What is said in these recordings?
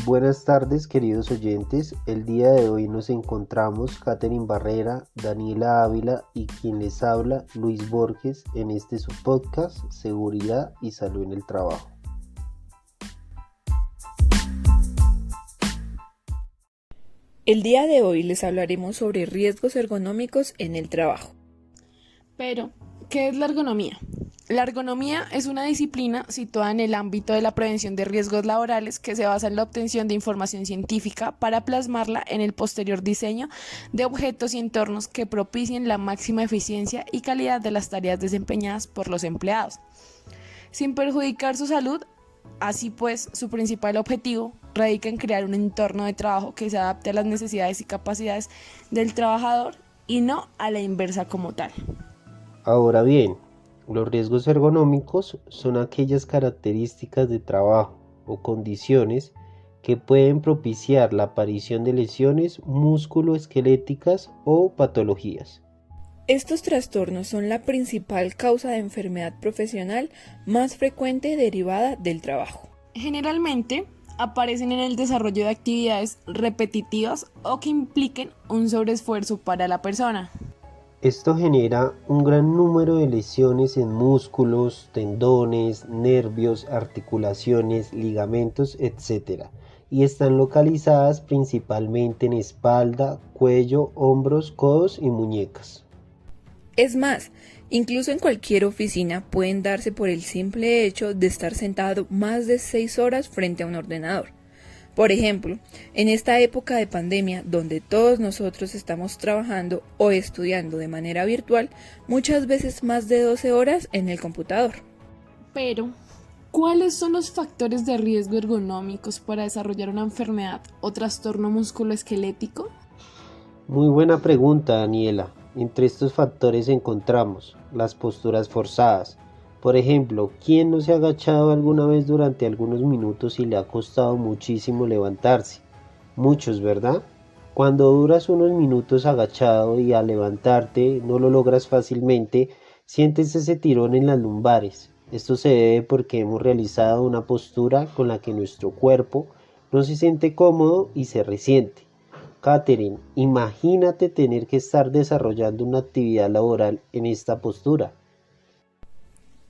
Buenas tardes, queridos oyentes. El día de hoy nos encontramos Katherine Barrera, Daniela Ávila y quien les habla, Luis Borges, en este su podcast Seguridad y Salud en el Trabajo. El día de hoy les hablaremos sobre riesgos ergonómicos en el trabajo. Pero, ¿qué es la ergonomía? La ergonomía es una disciplina situada en el ámbito de la prevención de riesgos laborales que se basa en la obtención de información científica para plasmarla en el posterior diseño de objetos y entornos que propicien la máxima eficiencia y calidad de las tareas desempeñadas por los empleados, sin perjudicar su salud. Así pues, su principal objetivo radica en crear un entorno de trabajo que se adapte a las necesidades y capacidades del trabajador y no a la inversa como tal. Ahora bien, los riesgos ergonómicos son aquellas características de trabajo o condiciones que pueden propiciar la aparición de lesiones musculoesqueléticas o patologías. Estos trastornos son la principal causa de enfermedad profesional más frecuente derivada del trabajo. Generalmente, aparecen en el desarrollo de actividades repetitivas o que impliquen un sobreesfuerzo para la persona. Esto genera un gran número de lesiones en músculos, tendones, nervios, articulaciones, ligamentos, etc. Y están localizadas principalmente en espalda, cuello, hombros, codos y muñecas. Es más, incluso en cualquier oficina pueden darse por el simple hecho de estar sentado más de 6 horas frente a un ordenador. Por ejemplo, en esta época de pandemia, donde todos nosotros estamos trabajando o estudiando de manera virtual, muchas veces más de 12 horas en el computador. Pero, ¿cuáles son los factores de riesgo ergonómicos para desarrollar una enfermedad o trastorno musculoesquelético? Muy buena pregunta, Daniela. Entre estos factores encontramos las posturas forzadas. Por ejemplo, ¿quién no se ha agachado alguna vez durante algunos minutos y le ha costado muchísimo levantarse? Muchos, ¿verdad? Cuando duras unos minutos agachado y al levantarte no lo logras fácilmente, sientes ese tirón en las lumbares. Esto se debe porque hemos realizado una postura con la que nuestro cuerpo no se siente cómodo y se resiente. Katherine, imagínate tener que estar desarrollando una actividad laboral en esta postura.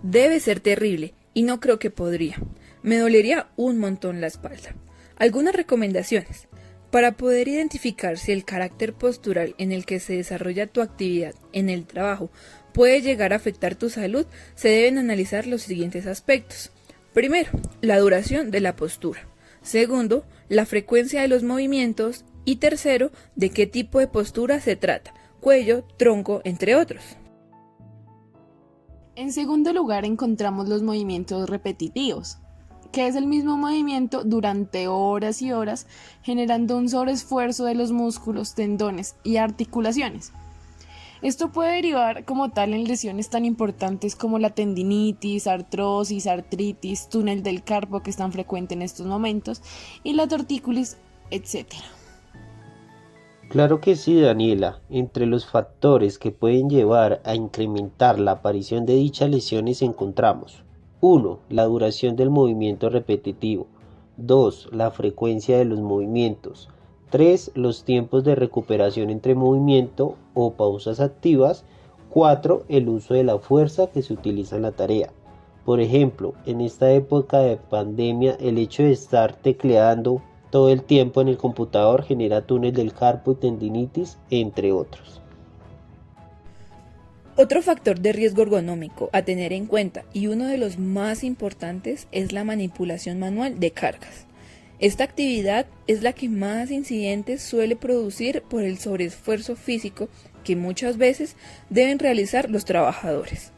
Debe ser terrible y no creo que podría. Me dolería un montón la espalda. Algunas recomendaciones. Para poder identificar si el carácter postural en el que se desarrolla tu actividad en el trabajo puede llegar a afectar tu salud, se deben analizar los siguientes aspectos. Primero, la duración de la postura. Segundo, la frecuencia de los movimientos. Y tercero, de qué tipo de postura se trata. Cuello, tronco, entre otros. En segundo lugar, encontramos los movimientos repetitivos, que es el mismo movimiento durante horas y horas, generando un sobreesfuerzo de los músculos, tendones y articulaciones. Esto puede derivar como tal en lesiones tan importantes como la tendinitis, artrosis, artritis, túnel del carpo, que es tan frecuente en estos momentos, y la tortícolis, etc. Claro que sí, Daniela. Entre los factores que pueden llevar a incrementar la aparición de dichas lesiones encontramos 1. La duración del movimiento repetitivo. 2. La frecuencia de los movimientos. 3. Los tiempos de recuperación entre movimiento o pausas activas. 4. El uso de la fuerza que se utiliza en la tarea. Por ejemplo, en esta época de pandemia, el hecho de estar tecleando todo el tiempo en el computador genera túnel del carpo y tendinitis, entre otros. Otro factor de riesgo ergonómico a tener en cuenta y uno de los más importantes es la manipulación manual de cargas. Esta actividad es la que más incidentes suele producir por el sobreesfuerzo físico que muchas veces deben realizar los trabajadores.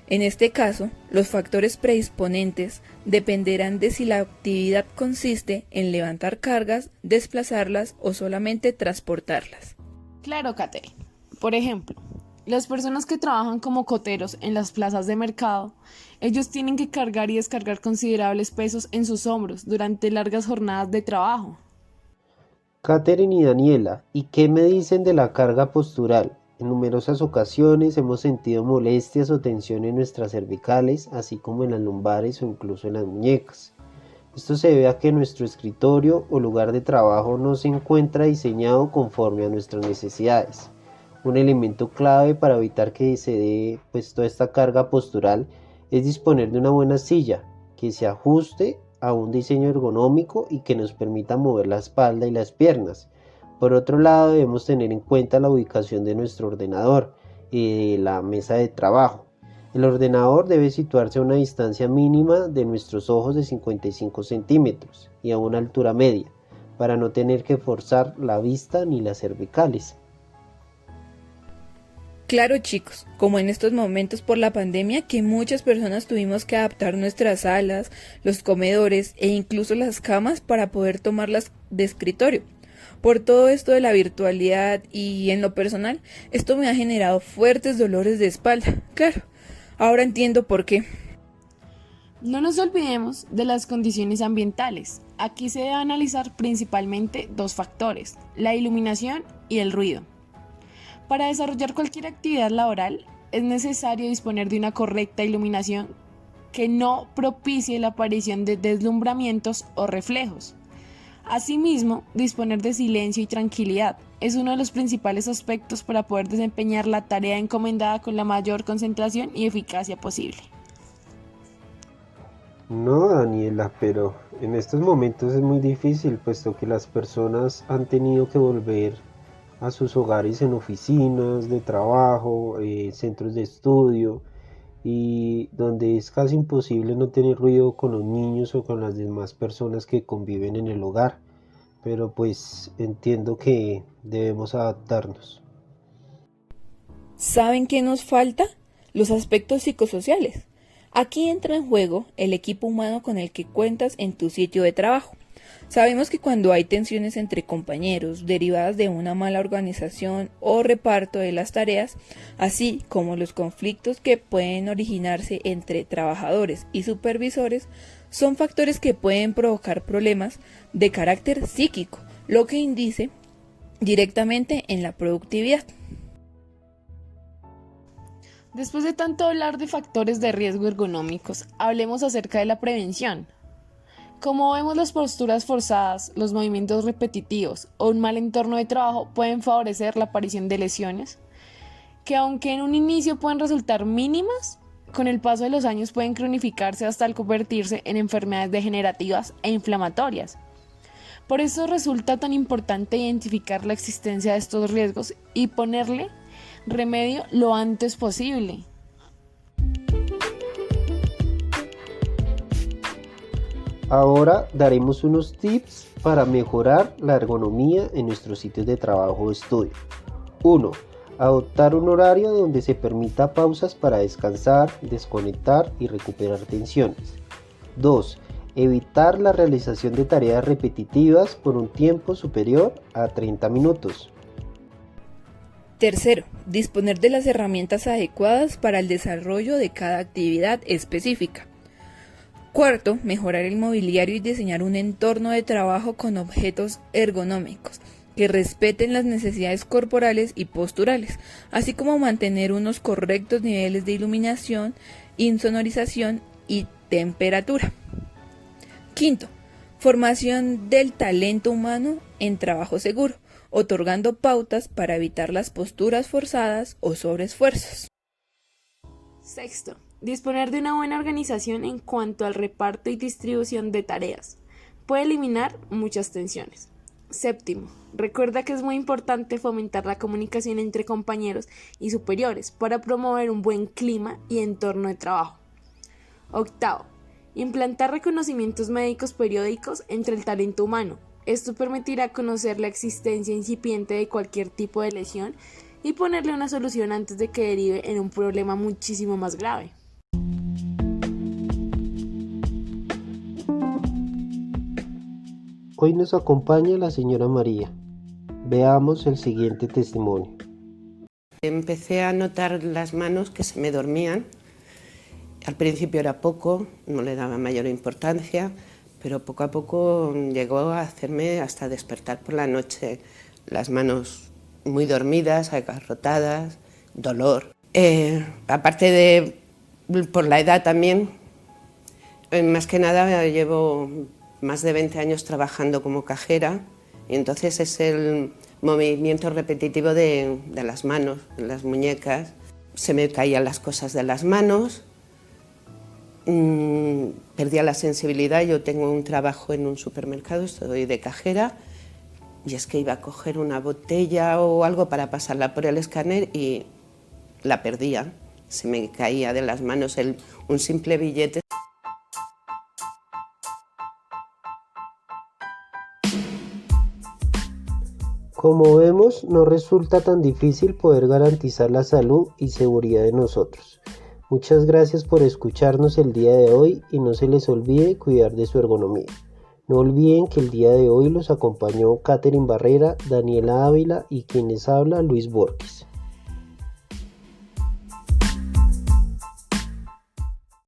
En este caso, los factores predisponentes dependerán de si la actividad consiste en levantar cargas, desplazarlas o solamente transportarlas. Claro, Katherine. Por ejemplo, las personas que trabajan como coteros en las plazas de mercado, ellos tienen que cargar y descargar considerables pesos en sus hombros durante largas jornadas de trabajo. Katherine y Daniela, ¿y qué me dicen de la carga postural? En numerosas ocasiones hemos sentido molestias o tensión en nuestras cervicales, así como en las lumbares o incluso en las muñecas. Esto se debe a que nuestro escritorio o lugar de trabajo no se encuentra diseñado conforme a nuestras necesidades. Un elemento clave para evitar que se dé toda esta carga postural es disponer de una buena silla que se ajuste a un diseño ergonómico y que nos permita mover la espalda y las piernas. Por otro lado, debemos tener en cuenta la ubicación de nuestro ordenador y de la mesa de trabajo. El ordenador debe situarse a una distancia mínima de nuestros ojos de 55 centímetros y a una altura media, para no tener que forzar la vista ni las cervicales. Claro, chicos, como en estos momentos por la pandemia que muchas personas tuvimos que adaptar nuestras salas, los comedores e incluso las camas para poder tomarlas de escritorio. Por todo esto de la virtualidad y en lo personal, esto me ha generado fuertes dolores de espalda. Claro, ahora entiendo por qué. No nos olvidemos de las condiciones ambientales. Aquí se debe analizar principalmente dos factores, la iluminación y el ruido. Para desarrollar cualquier actividad laboral es necesario disponer de una correcta iluminación que no propicie la aparición de deslumbramientos o reflejos. Asimismo, disponer de silencio y tranquilidad es uno de los principales aspectos para poder desempeñar la tarea encomendada con la mayor concentración y eficacia posible. No, Daniela, pero en estos momentos es muy difícil, puesto que las personas han tenido que volver a sus hogares en oficinas de trabajo, centros de estudio, y donde es casi imposible no tener ruido con los niños o con las demás personas que conviven en el hogar. Pero pues entiendo que debemos adaptarnos. ¿Saben qué nos falta? Los aspectos psicosociales. Aquí entra en juego el equipo humano con el que cuentas en tu sitio de trabajo. Sabemos que cuando hay tensiones entre compañeros derivadas de una mala organización o reparto de las tareas, así como los conflictos que pueden originarse entre trabajadores y supervisores, son factores que pueden provocar problemas de carácter psíquico, lo que indice directamente en la productividad. Después de tanto hablar de factores de riesgo ergonómicos, hablemos acerca de la prevención. Como vemos, las posturas forzadas, los movimientos repetitivos o un mal entorno de trabajo pueden favorecer la aparición de lesiones, que aunque en un inicio pueden resultar mínimas, con el paso de los años pueden cronificarse hasta al convertirse en enfermedades degenerativas e inflamatorias. Por eso resulta tan importante identificar la existencia de estos riesgos y ponerle remedio lo antes posible. Ahora daremos unos tips para mejorar la ergonomía en nuestros sitios de trabajo o estudio. 1. Adoptar un horario donde se permita pausas para descansar, desconectar y recuperar tensiones. 2. Evitar la realización de tareas repetitivas por un tiempo superior a 30 minutos. Tercero, disponer de las herramientas adecuadas para el desarrollo de cada actividad específica. Cuarto, mejorar el mobiliario y diseñar un entorno de trabajo con objetos ergonómicos que respeten las necesidades corporales y posturales, así como mantener unos correctos niveles de iluminación, insonorización y temperatura. Quinto, formación del talento humano en trabajo seguro, otorgando pautas para evitar las posturas forzadas o sobreesfuerzos. Sexto, disponer de una buena organización en cuanto al reparto y distribución de tareas. Puede eliminar muchas tensiones. Séptimo, recuerda que es muy importante fomentar la comunicación entre compañeros y superiores para promover un buen clima y entorno de trabajo. Octavo, implantar reconocimientos médicos periódicos entre el talento humano. Esto permitirá conocer la existencia incipiente de cualquier tipo de lesión y ponerle una solución antes de que derive en un problema muchísimo más grave. Hoy nos acompaña la señora María. Veamos el siguiente testimonio. Empecé a notar las manos que se me dormían. Al principio era poco, no le daba mayor importancia, pero poco a poco llegó a hacerme hasta despertar por la noche, las manos muy dormidas, agarrotadas, dolor. Aparte de por la edad también, más que nada llevo más de 20 años trabajando como cajera, y entonces es el movimiento repetitivo de las manos, de las muñecas. Se me caían las cosas de las manos, perdía la sensibilidad. Yo tengo un trabajo en un supermercado, estoy de cajera, y es que iba a coger una botella o algo para pasarla por el escáner y la perdía, se me caía de las manos un simple billete. Como vemos, no resulta tan difícil poder garantizar la salud y seguridad de nosotros. Muchas gracias por escucharnos el día de hoy y no se les olvide cuidar de su ergonomía. No olviden que el día de hoy los acompañó Catherine Barrera, Daniela Ávila y quien les habla, Luis Borges.